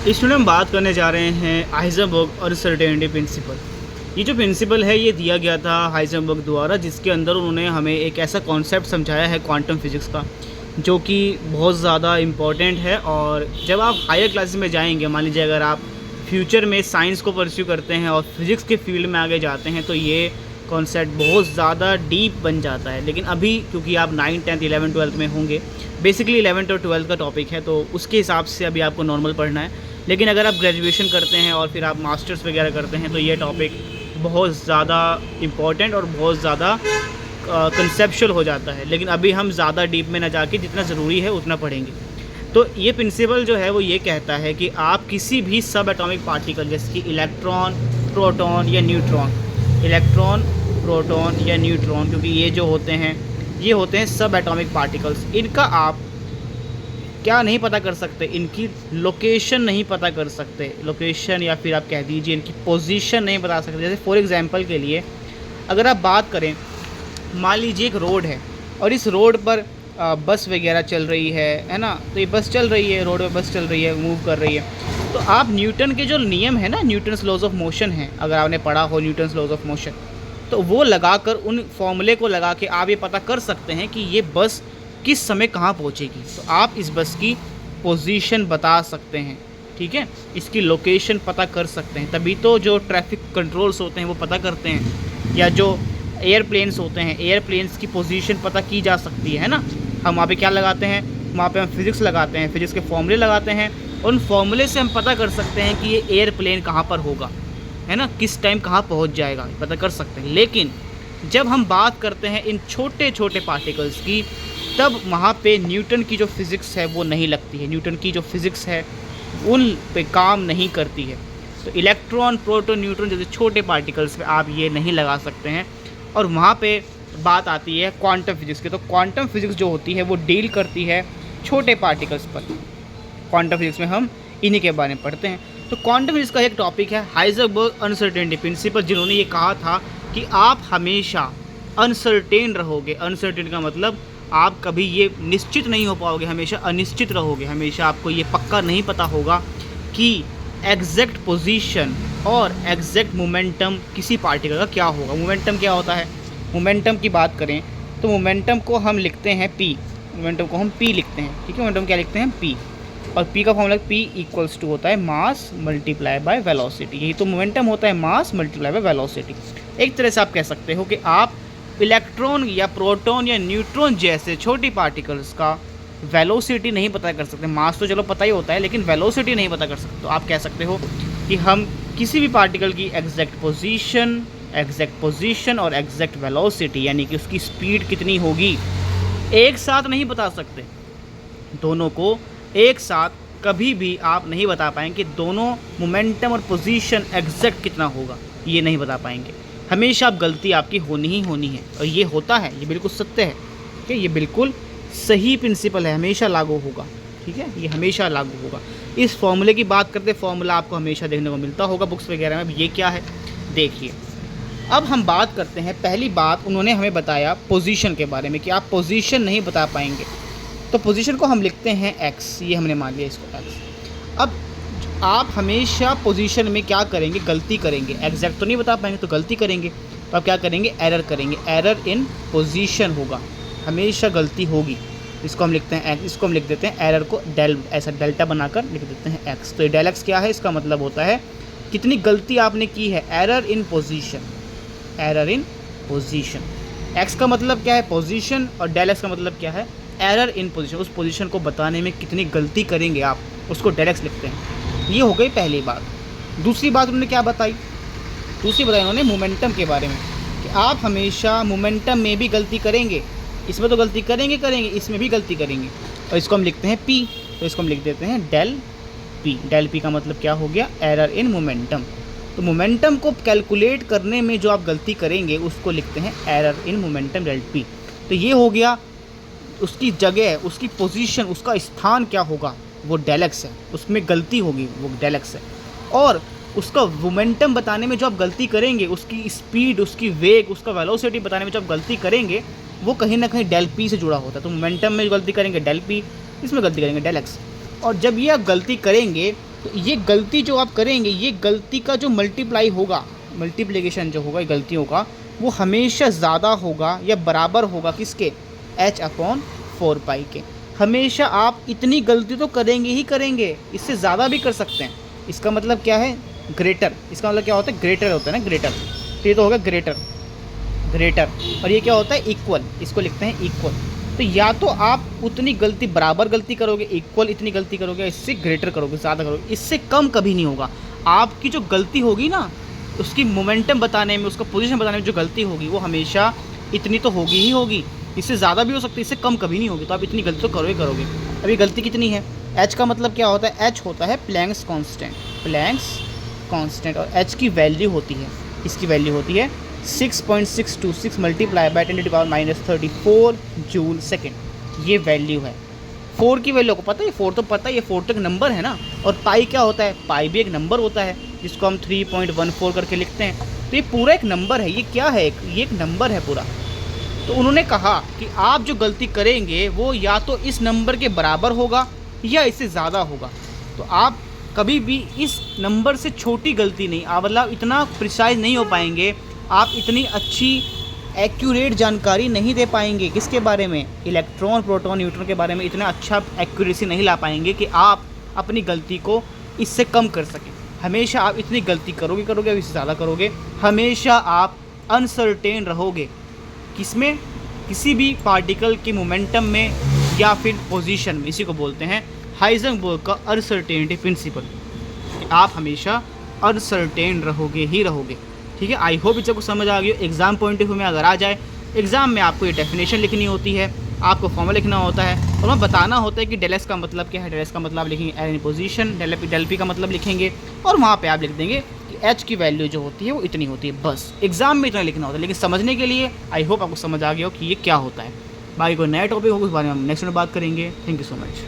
इस वीडियो में हम बात करने जा रहे हैं हाइजेनबर्ग अनसर्टेनिटी प्रिंसिपल। ये जो प्रिंसिपल है ये दिया गया था हाइजेनबर्ग द्वारा, जिसके अंदर उन्होंने हमें एक ऐसा कॉन्सेप्ट समझाया है क्वांटम फिजिक्स का, जो कि बहुत ज़्यादा इम्पॉर्टेंट है। और जब आप हायर क्लासेस में जाएंगे, मान लीजिए अगर आप फ्यूचर में साइंस को परस्यू करते हैं और फिज़िक्स के फील्ड में आगे जाते हैं, तो ये कॉन्सेप्ट बहुत ज़्यादा डीप बन जाता है। लेकिन अभी क्योंकि आप 9, 10, 11, 12 में होंगे, बेसिकली 11th और 12th का टॉपिक है, तो उसके हिसाब से अभी आपको नॉर्मल पढ़ना है। लेकिन अगर आप ग्रेजुएशन करते हैं और फिर आप मास्टर्स वगैरह करते हैं, तो ये टॉपिक बहुत ज़्यादा इम्पॉर्टेंट और बहुत ज़्यादा कंसेप्चुअल हो जाता है। लेकिन अभी हम ज़्यादा डीप में ना जाके जितना ज़रूरी है उतना पढ़ेंगे। तो ये प्रिंसिपल जो है वो ये कहता है कि आप किसी भी सब एटॉमिक पार्टिकल, जैसे कि इलेक्ट्रॉन, प्रोटॉन या न्यूट्रॉन, इलेक्ट्रॉन, प्रोटॉन या न्यूट्रॉन, क्योंकि ये जो होते हैं ये होते हैं सब एटॉमिक पार्टिकल्स, इनका आप क्या नहीं पता कर सकते, इनकी लोकेशन नहीं पता कर सकते, लोकेशन या फिर आप कह दीजिए इनकी पोजीशन नहीं बता सकते। जैसे फॉर एग्जांपल के लिए अगर आप बात करें, मान लीजिए एक रोड है और इस रोड पर बस वगैरह चल रही है ना, तो ये बस चल रही है, रोड पे बस चल रही है, मूव कर रही है। तो आप न्यूटन के जो नियम है ना, न्यूटन्स लॉज ऑफ मोशन है, अगर आपने पढ़ा हो न्यूटन्स लॉज ऑफ मोशन, तो वो लगाकर उन फॉर्मूले को लगा के आप ये पता कर सकते हैं कि ये बस किस समय कहाँ पहुँचेगी। तो आप इस बस की पोजीशन बता सकते हैं, ठीक है, इसकी लोकेशन पता कर सकते हैं। तभी तो जो ट्रैफिक कंट्रोल्स होते हैं वो पता करते हैं, या जो एयरप्लेन्स होते हैं, एयरप्लेन्स की पोजीशन पता की जा सकती है ना। हम वहाँ पे क्या लगाते हैं, वहाँ पे हम फिज़िक्स लगाते हैं, फिज़िक्स के फॉर्मूले लगाते हैं, उन फॉर्मूले से हम पता कर सकते हैं कि ये एयरप्लेन कहाँ पर होगा, है ना, किस टाइम कहाँ पहुँच जाएगा, पता कर सकते हैं। लेकिन जब हम बात करते हैं इन छोटे छोटे पार्टिकल्स की, तब वहाँ पे न्यूटन की जो फिज़िक्स है वो नहीं लगती है, न्यूटन की जो फिज़िक्स है उन पे काम नहीं करती है। तो इलेक्ट्रॉन, प्रोटॉन, न्यूट्रॉन जैसे छोटे पार्टिकल्स पे आप ये नहीं लगा सकते हैं। और वहाँ पे बात आती है क्वांटम फिजिक्स की। तो क्वांटम फिजिक्स जो होती है वो डील करती है छोटे पार्टिकल्स पर। क्वांटम फिजिक्स में हम इन्हीं के बारे में पढ़ते हैं। तो क्वांटम फिजिक्स का एक टॉपिक है हाइजेनबर्ग अनसर्टेनिटी प्रिंसिपल, जिन्होंने ये कहा था कि आप हमेशा अनसर्टेन रहोगे। अनसर्टेन का मतलब आप कभी ये निश्चित नहीं हो पाओगे, हमेशा अनिश्चित रहोगे, हमेशा आपको ये पक्का नहीं पता होगा कि एग्जैक्ट पोजीशन और एग्जैक्ट मोमेंटम किसी पार्टिकल का क्या होगा। मोमेंटम क्या होता है, मोमेंटम की बात करें तो मोमेंटम को हम लिखते हैं P, मोमेंटम को हम P लिखते हैं, ठीक है। मोमेंटम क्या लिखते हैं, P, और P का फॉर्मूला P इक्वल्स टू होता है मास मल्टीप्लाई बाय वेलोसिटी। यही तो मोमेंटम होता है, मास मल्टीप्लाई बाय वेलोसिटी। एक तरह से आप कह सकते हो कि आप इलेक्ट्रॉन या प्रोटॉन या न्यूट्रॉन जैसे छोटी पार्टिकल्स का वेलोसिटी नहीं पता कर सकते। मास तो चलो पता ही होता है, लेकिन वेलोसिटी नहीं पता कर सकते। तो आप कह सकते हो कि हम किसी भी पार्टिकल की एग्जैक्ट पोजीशन और एग्जैक्ट वेलोसिटी, यानी कि उसकी स्पीड कितनी होगी, एक साथ नहीं बता सकते। दोनों को एक साथ कभी भी आप नहीं बता पाएंगे। दोनों मोमेंटम और पोजीशन एग्जैक्ट कितना होगा ये नहीं बता पाएंगे। हमेशा आप गलती आपकी होनी ही होनी है, और ये होता है, ये बिल्कुल सत्य है, ठीक है। ये बिल्कुल सही प्रिंसिपल है, हमेशा लागू होगा, ठीक है, ये हमेशा लागू होगा। इस फॉर्मूले की बात करते, फॉर्मूला आपको हमेशा देखने को मिलता होगा बुक्स वगैरह में। ये क्या है देखिए। अब हम बात करते हैं, पहली बात उन्होंने हमें बताया पोजीशन के बारे में कि आप पोजीशन नहीं बता पाएंगे। तो पोजीशन को हम लिखते हैं x, ये हमने मान लिया इसको x। अब आप हमेशा पोजीशन में क्या करेंगे, गलती करेंगे, एग्जैक्ट तो नहीं बता पाएंगे तो गलती करेंगे। तो आप क्या करेंगे, एरर करेंगे, एरर इन पोजीशन होगा, हमेशा गलती होगी। इसको हम लिखते हैं x, इसको हम लिख देते हैं एरर को डेल, ऐसा डेल्टा बनाकर लिख देते हैं x। तो ये डेल x क्या है, इसका मतलब होता है कितनी गलती आपने की है, error in position, error in position. x का मतलब क्या है, पोजीशन, और डेल x का मतलब क्या है, एरर इन पोजीशन। उस पोजीशन को बताने में कितनी गलती करेंगे आप, उसको डेल x लिखते हैं। ये हो गई पहली बात। दूसरी बात उन्होंने क्या बताई, दूसरी बताई उन्होंने मोमेंटम के बारे में कि आप हमेशा मोमेंटम में भी गलती करेंगे। इसमें तो गलती करेंगे, इसमें भी गलती करेंगे। और इसको हम लिखते हैं P, तो इसको हम लिख देते हैं डेल P। डेल P का मतलब क्या हो गया, एरर इन मोमेंटम। तो मोमेंटम को कैलकुलेट करने में जो आप गलती करेंगे उसको लिखते हैं error in momentum del P। तो ये हो गया उसकी जगह, उसकी पोजीशन, उसका स्थान क्या होगा, वो डेल x है, उसमें गलती होगी, वो डेल x है। और उसका मोमेंटम बताने में जो आप गलती करेंगे, उसकी स्पीड, उसकी वेग, उसका वेलोसिटी बताने में जो आप गलती करेंगे, वो कहीं ना कहीं डेल P से जुड़ा होता है। तो मोमेंटम में गलती करेंगे डेल P, इसमें गलती करेंगे डेल x। और जब ये आप गलती करेंगे तो ये गलती जो आप करेंगे, ये गलती का जो मल्टीप्लाई होगा, मल्टीप्लिकेशन जो होगा गलतियों का, वो हमेशा ज़्यादा होगा या बराबर होगा किसके, h/4 के। हमेशा आप इतनी गलती तो करेंगे ही करेंगे, इससे ज़्यादा भी कर सकते हैं। इसका मतलब क्या है, ग्रेटर। इसका मतलब क्या होता है, ग्रेटर होता है ना, ग्रेटर। तो ये तो होगा ग्रेटर, ग्रेटर। और ये क्या होता है, इक्वल। इसको लिखते हैं इक्वल। तो या तो आप उतनी गलती, बराबर गलती करोगे, इक्वल इतनी गलती करोगे, इससे ग्रेटर करोगे, ज़्यादा करोगे, इससे कम कभी नहीं होगा। आपकी जो गलती होगी ना, उसकी मोमेंटम बताने में, उसका पोजीशन बताने में जो गलती होगी, वो हमेशा इतनी तो होगी ही होगी। इससे ज़्यादा भी हो सकती है, इससे कम कभी नहीं होगी। तो आप इतनी गलती तो करोगे करोगे। अभी गलती कितनी है, h का मतलब क्या होता है, h होता है प्लैंक्स कांस्टेंट, प्लैंक्स कांस्टेंट। और h की वैल्यू होती है, इसकी वैल्यू होती है 6.626 मल्टीप्लाई बाय 10⁻34 जूल सेकेंड। ये वैल्यू है। 4 की वैल्यू को पता है, 4 तो पता है, ये 4 तक नंबर है ना। और पाई क्या होता है, पाई भी एक नंबर होता है, जिसको हम 3.14 करके लिखते हैं। तो ये पूरा एक नंबर है। ये क्या है, ये एक नंबर है पूरा। तो उन्होंने कहा कि आप जो गलती करेंगे वो या तो इस नंबर के बराबर होगा या इससे ज़्यादा होगा। तो आप कभी भी इस नंबर से छोटी गलती नहीं, आप मतलब इतना प्रिसाइज नहीं हो पाएंगे, आप इतनी अच्छी एक्यूरेट जानकारी नहीं दे पाएंगे किसके बारे में, इलेक्ट्रॉन, प्रोटॉन, न्यूट्रॉन के बारे में इतना अच्छा एक्यूरेसी नहीं ला पाएंगे कि आप अपनी गलती को इससे कम कर सकें। हमेशा आप इतनी गलती करोगे करोगे, अब इससे ज़्यादा करोगे। हमेशा आप अनसर्टेन रहोगे, किसमें, किसी भी पार्टिकल के मोमेंटम में या फिर पोजीशन में। इसी को बोलते हैं हाइजेनबर्ग का अनसर्टेनिटी प्रिंसिपल। आप हमेशा अनसर्टेन रहोगे ही रहोगे। ठीक है, आई होप इसको समझ आ गई हो। एग्ज़ाम पॉइंट ऑफ व्यू में अगर आ जाए, एग्ज़ाम में आपको ये डेफिनेशन लिखनी होती है, आपको फॉर्मूला लिखना होता है, और वहाँ बताना होता है कि डेल एस का मतलब क्या है। डेल एस का मतलब लिखेंगे एन पोजीशन, डेल पी का मतलब लिखेंगे, और वहाँ पे आप लिख देंगे कि एच की वैल्यू जो होती है वो इतनी होती है। बस एग्जाम में इतना लिखना होता है। लेकिन समझने के लिए आई होप आपको समझ आ गया हो कि ये क्या होता है। बाकी कोई नया टॉपिक होगा उस बारे में हम नेक्स्ट में बात करेंगे। Thank you so much.